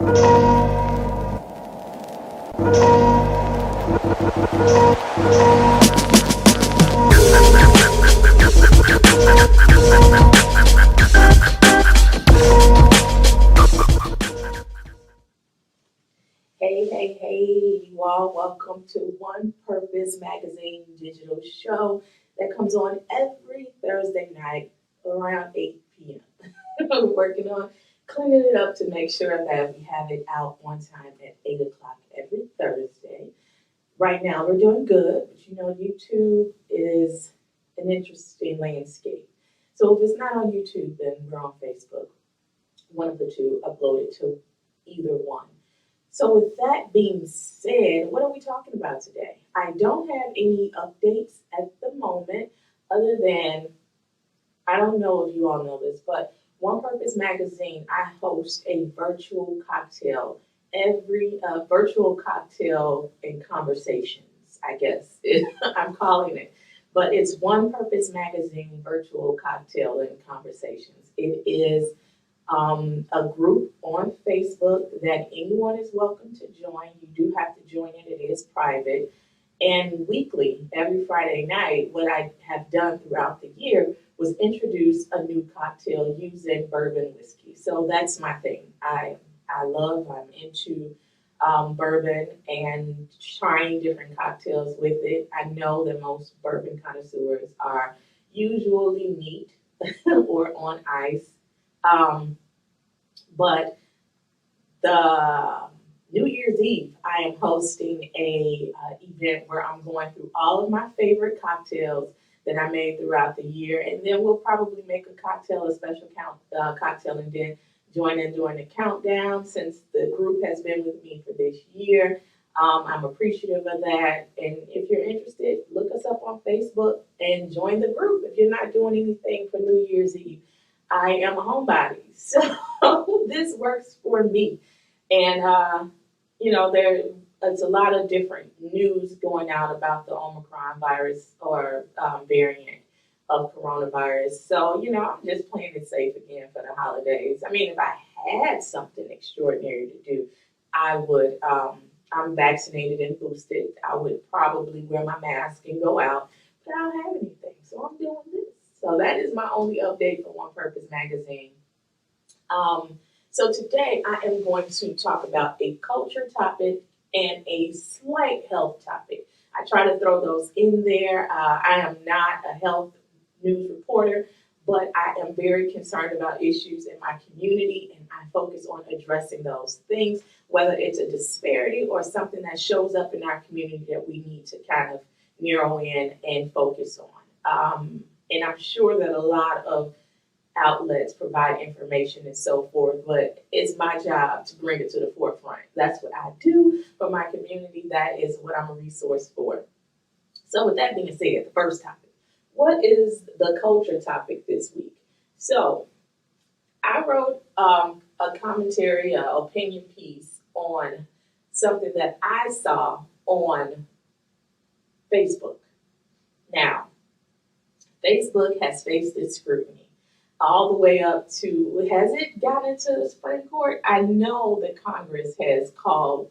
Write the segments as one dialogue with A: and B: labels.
A: Hey, you all, welcome to One Purpose Magazine digital show that comes on every Thursday night around 8 p.m. We're working on cleaning it up to make sure that we have it out on time at 8 o'clock every Thursday. Right now, we're doing good, but YouTube is an interesting landscape. So if it's not on YouTube, then we're on Facebook. One of the two, upload it to either one. So with that being said, what are we talking about today? I don't have any updates at the moment other than, I don't know if you all know this, but One Purpose Magazine, I host a virtual cocktail, virtual cocktail and conversations, I guess I'm calling it. But it's One Purpose Magazine virtual cocktail and conversations. It is a group on Facebook that anyone is welcome to join. You do have to join it. It is private. And weekly, every Friday night, what I have done throughout the year was introduce a new cocktail using bourbon whiskey. So that's my thing. I'm into bourbon and trying different cocktails with it. I know that most bourbon connoisseurs are usually neat or on ice. But the New Year's Eve, I am hosting a event where I'm going through all of my favorite cocktails that I made throughout the year, and then we'll probably make a special cocktail, and then join in during the countdown. Since the group has been with me for this year, I'm appreciative of that. And if you're interested, look us up on Facebook and join the group. If you're not doing anything for New Year's Eve, I am a homebody, so this works for me. And there's a lot of different news going out about the Omicron virus or variant of coronavirus. So I'm just playing it safe again for the holidays. I mean, if I had something extraordinary to do, I would. I'm vaccinated and boosted. I would probably wear my mask and go out, but I don't have anything, so I'm doing this. So that is my only update for One Purpose Magazine. So today I am going to talk about a culture topic and a slight health topic. I try to throw those in there. I am not a health news reporter, but I am very concerned about issues in my community, and I focus on addressing those things, whether it's a disparity or something that shows up in our community that we need to kind of narrow in and focus on. And I'm sure that a lot of outlets provide information and so forth, but it's my job to bring it to the forefront. That's what I do for my community. That is what I'm a resource for. So with that being said, the first topic. What is the culture topic this week? So I wrote a commentary, an opinion piece on something that I saw on Facebook. Now, Facebook has faced its scrutiny all the way up to, has it gotten to the Supreme Court? I know that Congress has called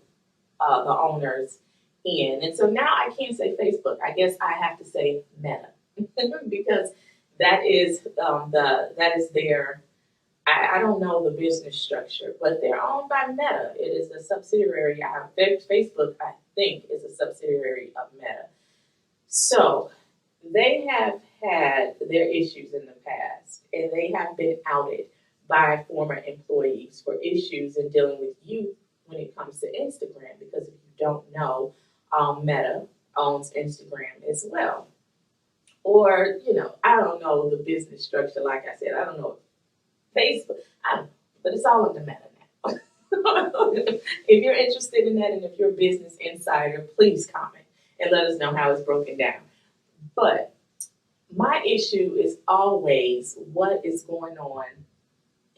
A: the owners in. And so now I can't say Facebook. I guess I have to say Meta because that is their, I don't know the business structure, but they're owned by Meta. It is a subsidiary. Facebook, I think, is a subsidiary of Meta. So they have had their issues in the past, and they have been outed by former employees for issues in dealing with youth when it comes to Instagram, because if you don't know, Meta owns Instagram as well. Or, I don't know the business structure, like I said, I don't know Facebook, I don't know, but it's all under Meta now. If you're interested in that, and if you're a business insider, please comment and let us know how it's broken down. But my issue is always what is going on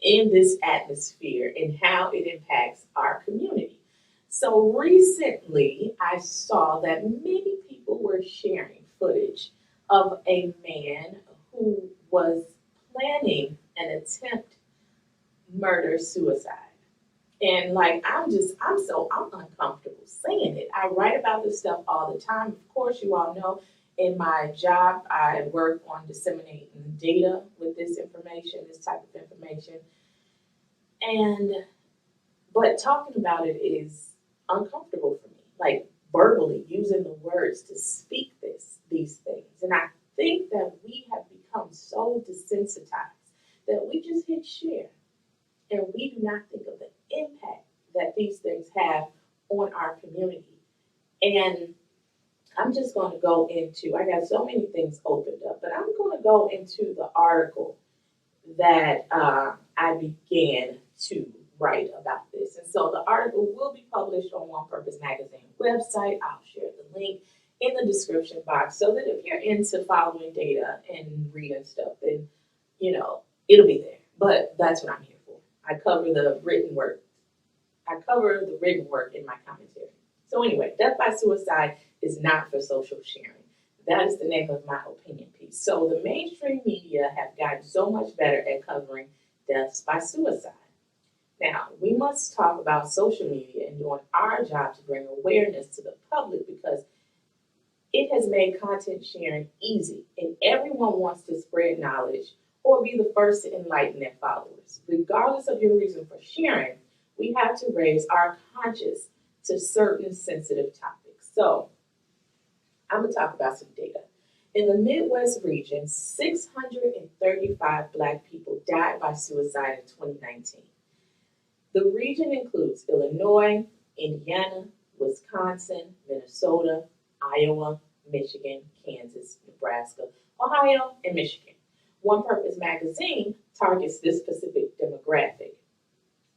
A: in this atmosphere and how it impacts our community. So recently, I saw that many people were sharing footage of a man who was planning an attempt murder suicide. And like, I'm uncomfortable saying it. I write about this stuff all the time. Of course, you all know in my job, I work on disseminating data with this information, this type of information. And, but talking about it is uncomfortable for me. Like verbally using the words to speak these things. And I think that we have become so desensitized that we just hit share and we do not think of the impact that these things have on our community. And I'm just going to go into, I got so many things opened up, but I'm going to go into the article that I began to write about this. And so the article will be published on One Purpose Magazine website. I'll share the link in the description box so that if you're into following data and reading stuff, then, it'll be there. But that's what I'm here for. I cover the written work. I cover the written work in my commentary. So anyway, death by suicide is not for social sharing. That is the name of my opinion piece. So the mainstream media have gotten so much better at covering deaths by suicide. Now, we must talk about social media and doing our job to bring awareness to the public because it has made content sharing easy and everyone wants to spread knowledge or be the first to enlighten their followers. Regardless of your reason for sharing, we have to raise our conscience to certain sensitive topics. So, I'm going to talk about some data. In the Midwest region, 635 Black people died by suicide in 2019. The region includes Illinois, Indiana, Wisconsin, Minnesota, Iowa, Michigan, Kansas, Nebraska, Ohio, and Michigan. One Purpose Magazine targets this specific demographic.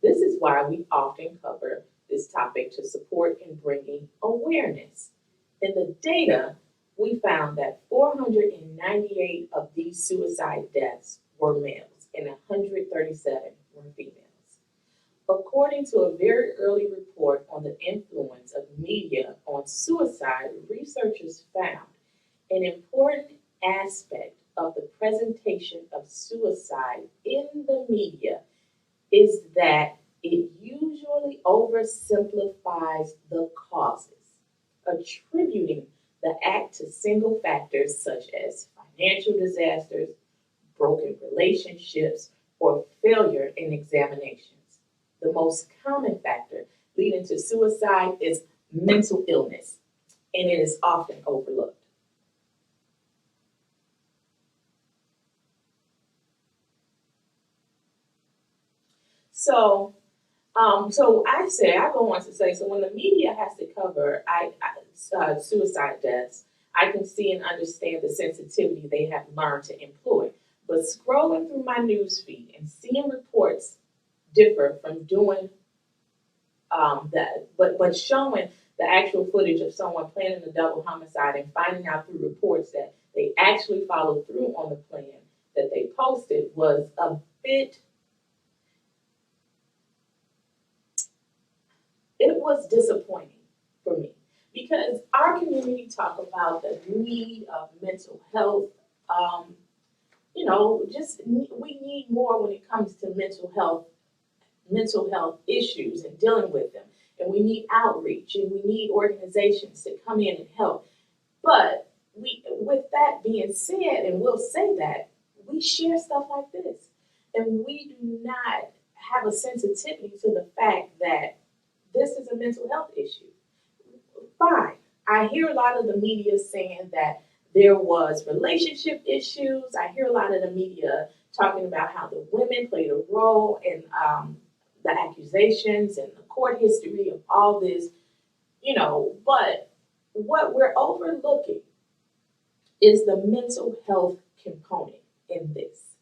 A: This is why we often cover this topic to support in bringing awareness. In the data, we found that 498 of these suicide deaths were males and 137 were females. According to a very early report on the influence of media on suicide, researchers found an important aspect of the presentation of suicide in the media is that it usually oversimplifies the causes, attributing the act to single factors such as financial disasters, broken relationships, or failure in examinations. The most common factor leading to suicide is mental illness, and it is often overlooked. So I go on to say, so when the media has to cover suicide deaths, I can see and understand the sensitivity they have learned to employ. But scrolling through my news feed and seeing reports differ from doing that, but showing the actual footage of someone planning a double homicide and finding out through reports that they actually followed through on the plan that they posted was a bit. It was disappointing for me because our community talk about the need of mental health. We need more when it comes to mental health issues and dealing with them. And we need outreach and we need organizations to come in and help. But with that being said, and we'll say that, we share stuff like this. And we do not have a sensitivity to the fact that this is a mental health issue. Fine. I hear a lot of the media saying that there was relationship issues. I hear a lot of the media talking about how the women played a role in the accusations and the court history of all this, but what we're overlooking is the mental health component in this.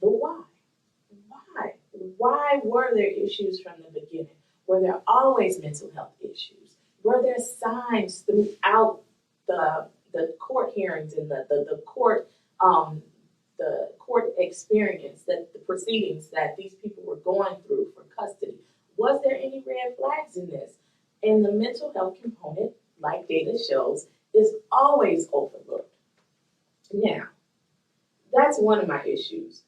A: The why. Why were there issues from the beginning? Were there always mental health issues? Were there signs throughout the court hearings and the court experience, that the proceedings that these people were going through for custody? Was there any red flags in this? And the mental health component, like data shows, is always overlooked. Now, that's one of my issues.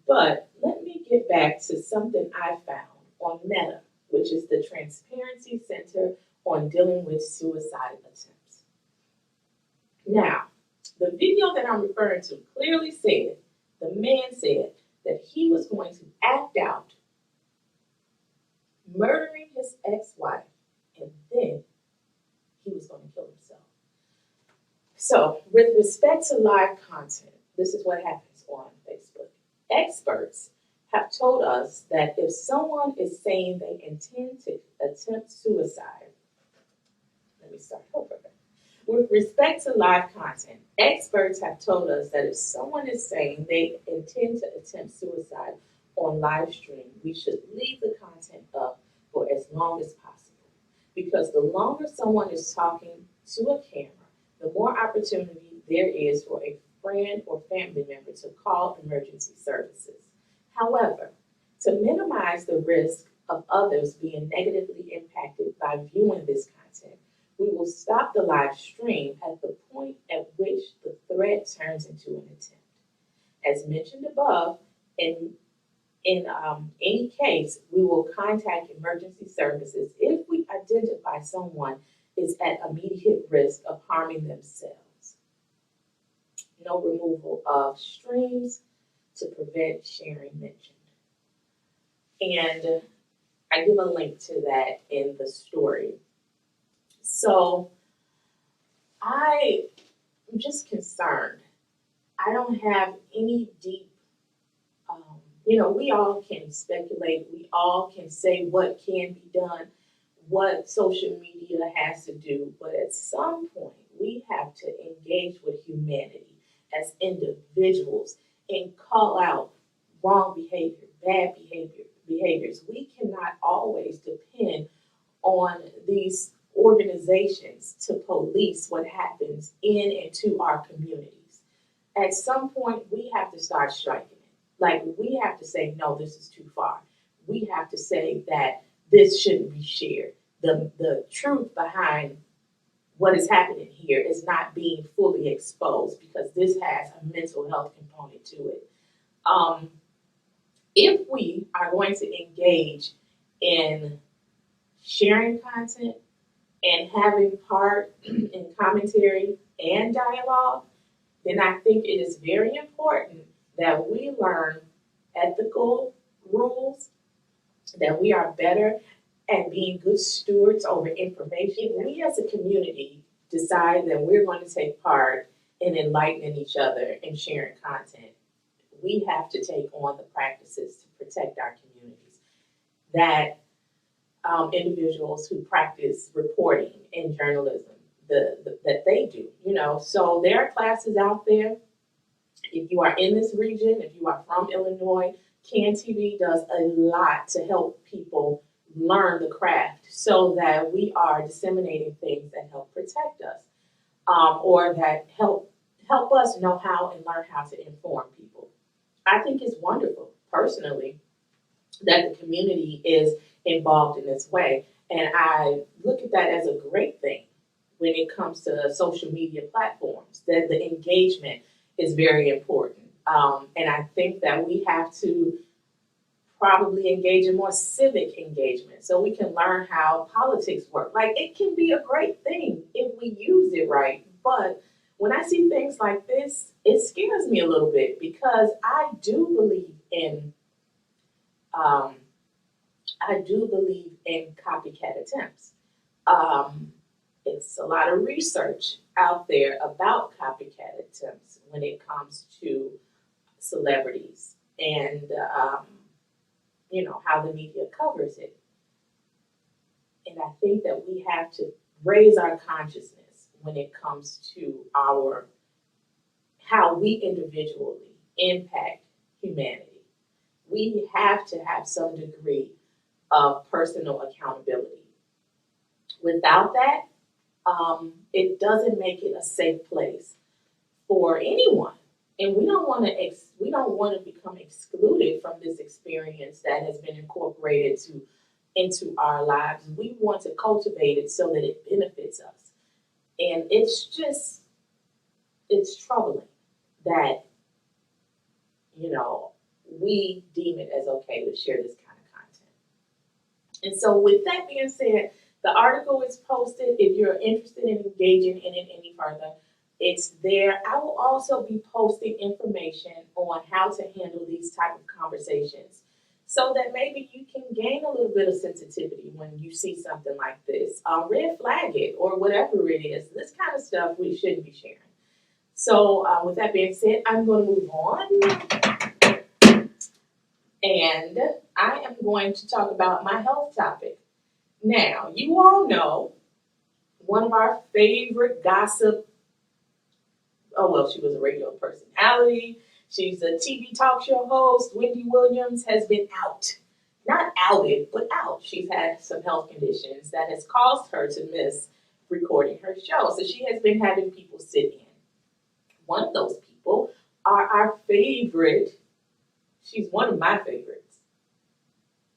A: But let me get back to something I found on Meta, which is the Transparency Center on Dealing with Suicide Attempts. Now, the video that I'm referring to clearly said, the man said that he was going to act out murdering his ex-wife, and then he was going to kill himself. So, with respect to live content, this is what happens on Facebook. Experts have told us that if someone is saying they intend to attempt suicide, let me start over. With respect to live content, experts have told us that if someone is saying they intend to attempt suicide on live stream, we should leave the content up for as long as possible. Because the longer someone is talking to a camera, the more opportunity there is for a friend or family member to call emergency services. However, to minimize the risk of others being negatively impacted by viewing this content, we will stop the live stream at the point at which the threat turns into an attempt. As mentioned above, in any case, we will contact emergency services if we identify someone is at immediate risk of harming themselves. No removal of streams to prevent sharing mentioned. And I give a link to that in the story. So I am just concerned. I don't have any deep, we all can speculate. We all can say what can be done, what social media has to do. But at some point, we have to engage with humanity as individuals and call out wrong behavior, bad behaviors. We cannot always depend on these organizations to police what happens in and to our communities. At some point, we have to start striking it. Like, we have to say, no, this is too far. We have to say that this shouldn't be shared. The truth behind what is happening here is not being fully exposed because this has a mental health component to it. If we are going to engage in sharing content and having part in commentary and dialogue, then I think it is very important that we learn ethical rules, that we are better at being good stewards over information. If we as a community decide that we're going to take part in enlightening each other and sharing content, we have to take on the practices to protect our communities that individuals who practice reporting and journalism that they do. So there are classes out there. If you are in this region, if you are from Illinois, CAN TV does a lot to help people learn the craft so that we are disseminating things that help protect us, or that help us know how and learn how to inform people. I think it's wonderful, personally, that the community is involved in this way. And I look at that as a great thing when it comes to social media platforms, that the engagement is very important. And I think that we have to probably engage in more civic engagement so we can learn how politics work. Like, it can be a great thing if we use it right. But when I see things like this, it scares me a little bit because I do believe in copycat attempts. It's a lot of research out there about copycat attempts when it comes to celebrities and how the media covers it. And I think that we have to raise our consciousness when it comes to how we individually impact humanity. We have to have some degree of personal accountability. Without that, it doesn't make it a safe place for anyone. And we don't want to become excluded from this experience that has been incorporated into our lives. We want to cultivate it so that it benefits us. And it's troubling that, we deem it as okay to share this kind of content. And so with that being said, the article is posted. If you're interested in engaging in it any further, it's there. I will also be posting information on how to handle these type of conversations so that maybe you can gain a little bit of sensitivity when you see something like this. Red flag it or whatever it is. This kind of stuff we shouldn't be sharing. So with that being said, I'm going to move on. And I am going to talk about my health topic. Now, you all know one of our favorite gossip, oh, well, she was a radio personality. She's a TV talk show host. Wendy Williams has been out. Not outed, but out. She's had some health conditions that has caused her to miss recording her show. So she has been having people sit in. One of those people are our favorite. She's one of my favorites.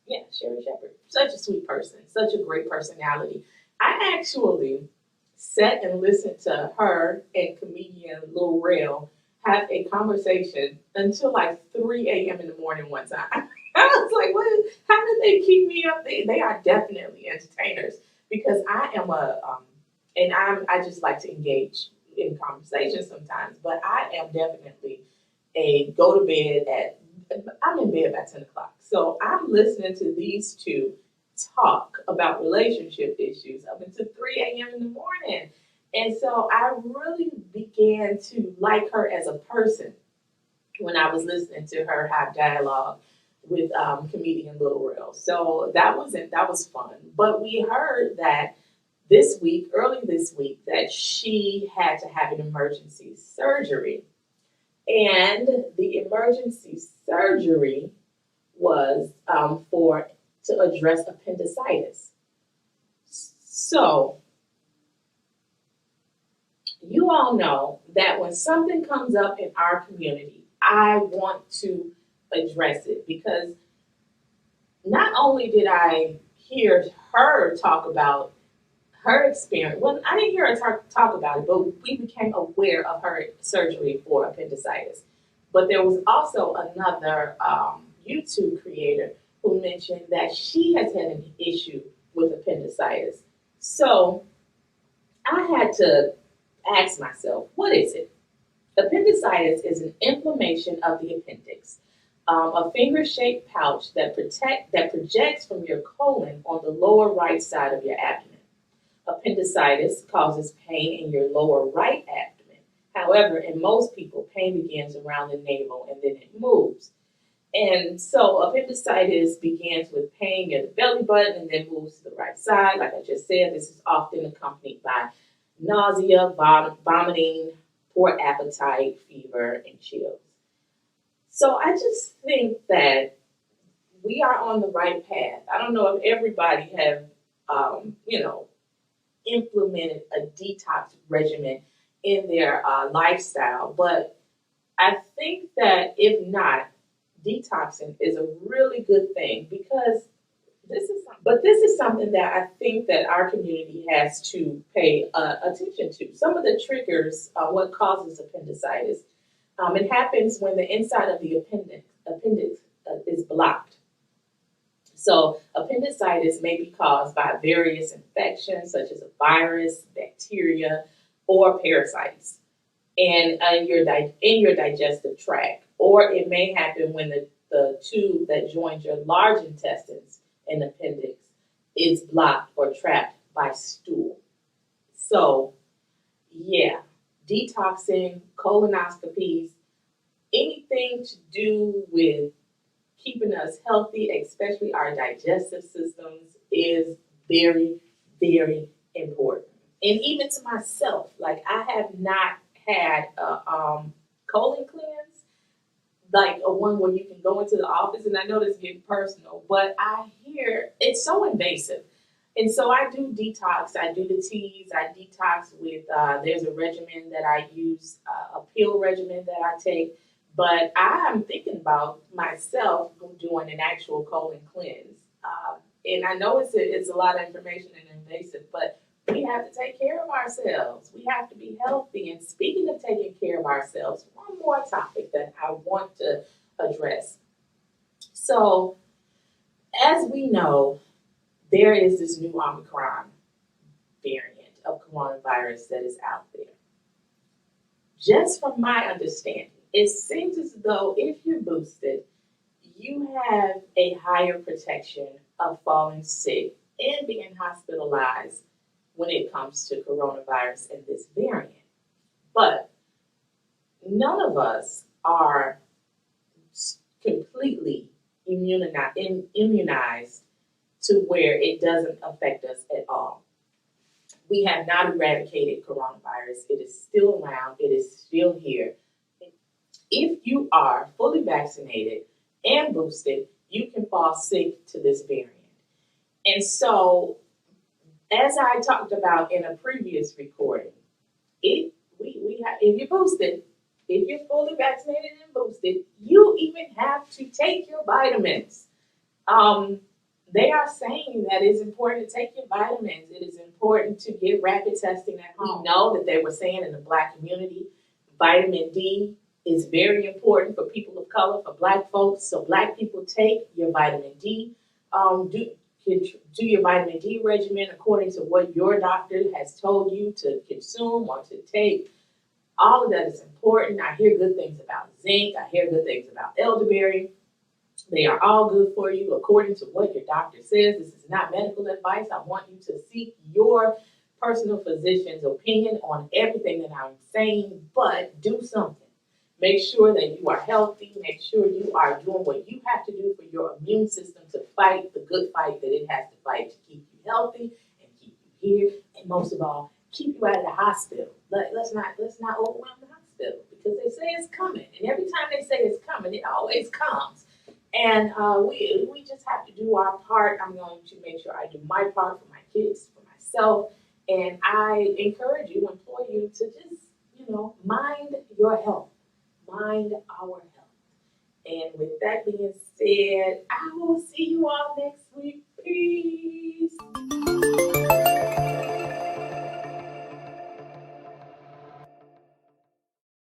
A: Yeah, Sherry Shepherd. Such a sweet person. Such a great personality. I actually sat and listened to her and comedian Lil Rel have a conversation until like 3 a.m. in the morning one time. I was like, what? How did they keep me up? They are definitely entertainers because I am I just like to engage in conversation sometimes, but I am definitely a go to bed I'm in bed by 10 o'clock. So I'm listening to these two talk about relationship issues up until 3 a.m. in the morning. And so I really began to like her as a person when I was listening to her have dialogue with comedian Lil Rel. So that was fun. But we heard that early this week, that she had to have an emergency surgery. And the emergency surgery was to address appendicitis. So you all know that when something comes up in our community, I want to address it because not only did I hear her talk about her experience. Well, I didn't hear her talk about it, but we became aware of her surgery for appendicitis. But there was also another YouTube creator who mentioned that she has had an issue with appendicitis. So I had to ask myself, what is it? Appendicitis is an inflammation of the appendix, a finger-shaped pouch that projects from your colon on the lower right side of your abdomen. Appendicitis causes pain in your lower right abdomen. However, in most people, pain begins around the navel and then it moves. And so appendicitis begins with pain near the belly button and then moves to the right side. Like I just said, this is often accompanied by nausea, vomiting, poor appetite, fever, and chills. So I just think that we are on the right path. I don't know if everybody have, implemented a detox regimen in their lifestyle, but I think that if not, detoxing is a really good thing because this is something that I think that our community has to pay attention to. Some of the triggers, what causes appendicitis, it happens when the inside of the appendix is blocked. So appendicitis may be caused by various infections such as a virus, bacteria, or parasites in your digestive tract. Or it may happen when the tube that joins your large intestines and appendix is blocked or trapped by stool. So, yeah, detoxing, colonoscopies, anything to do with keeping us healthy, especially our digestive systems, is very, very important. And even to myself, like I have not had a colon cleanse, like a one where you can go into the office, and I know this is getting personal, but I hear it's so invasive. And so I do detox. I do the teas. I detox with, there's a regimen that I use, a pill regimen that I take. But I'm thinking about myself doing an actual colon cleanse. And I know it's a lot of information and invasive, but we have to take care of ourselves. We have to be healthy. And speaking of taking care of ourselves, one more topic that I want to address. So, as we know, there is this new Omicron variant of coronavirus that is out there. Just from my understanding, it seems as though if you're boosted, you have a higher protection of falling sick and being hospitalized when it comes to coronavirus and this variant. But none of us are completely immunized to where it doesn't affect us at all. We have not eradicated coronavirus. It is still around. It is still here. If you are fully vaccinated and boosted, you can fall sick to this variant. And so, as I talked about in a previous recording, if you're boosted, if you're fully vaccinated and boosted, you even have to take your vitamins. They are saying that it's important to take your vitamins. It is important to get rapid testing at home. We know that they were saying in the Black community, vitamin D is very important for people of color, for Black folks. So Black people, take your vitamin D. Do your vitamin D regimen according to what your doctor has told you to consume or to take. All of that is important. I hear good things about zinc. I hear good things about elderberry. They are all good for you according to what your doctor says. This is not medical advice. I want you to seek your personal physician's opinion on everything that I'm saying, but do something. Make sure that you are healthy. Make sure you are doing what you have to do for your immune system to fight the good fight that it has to fight to keep you healthy and keep you here, and most of all, keep you out of the hospital. Let's not overwhelm the hospital, because they say it's coming, and every time they say it's coming, it always comes. And we just have to do our part. I'm going to make sure I do my part for my kids, for myself, and I encourage you, implore you to just, mind your health. Mind our health. And with that being said, I will see you all next week. Peace.